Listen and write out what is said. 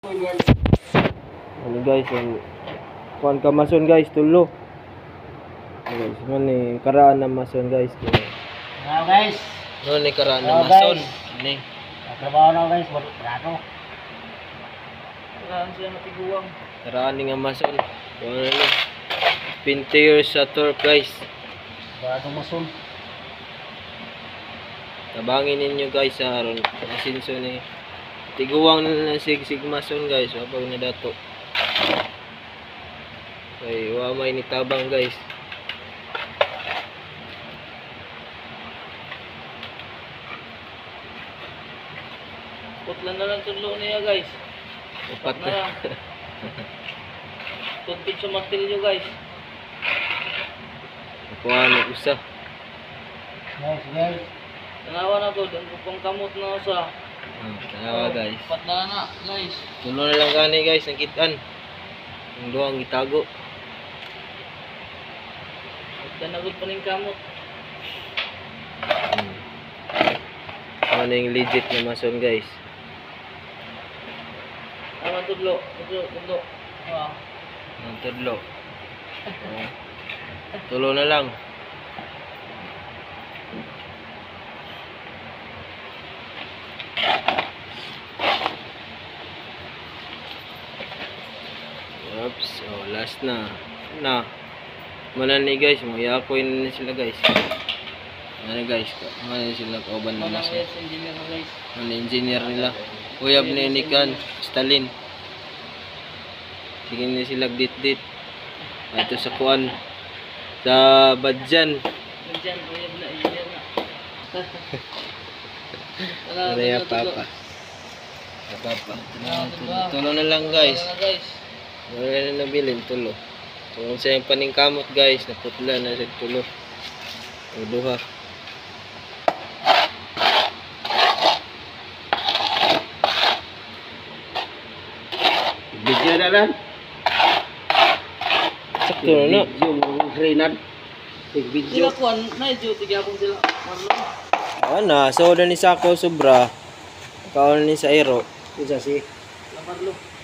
Ano guys, kuan ka mason guys, tulo. Guys, ni karaan na mason guys. Now guys. Ni karaan na mason. Ni. Trabaho na guys, barato. Kailangan siya matiguang. Karaan ni nga mason. Kuan na ni. 20 years sa tour guys. Barato mason. Tabangin ninyo guys sa aron asinso ni tiguang na sig mason guys, wapag na dato. Kay wa may nitabang guys. Putlan na lang tudlo niya guys. Upat Na na. lang. Tuntun sa martilyo guys. Kuha ni usa. Guys. Tanawa na to, doon ko pang kamot na sa. Tanawa guys. Patla na guys. Tulo na lang gani guys, nakitaan. Ang duwang gitago. Tanagod pa ning kamot. Ano yung legit na mason guys. Tama tudlo. Tudlo. Ah. Ang tudlo. Tulo na lang. Oops, last na. Mana ni guys, mayakoy na sila guys. Ano guys, mana sila kauban na mas. Engineer na guys. Ano engineer nila. Uyab ni Nikan, Stalin. Sige ni sila dit. Ato sa kuan sa Badjan. Diyan, uyab na engineer na. Ano ya papa. Tulo na lang guys. Wala na nabilin tulo. Kung sa yung paningkamot guys, naputla na sa tulo. Ang duha. Video na lang. Sakto na no. Yung Renan. Video. Sila kuan na jo tigapon sila. Marlon. Na, so ni Sako sobra. Kaon ni sa Aero. Isa si Marlon.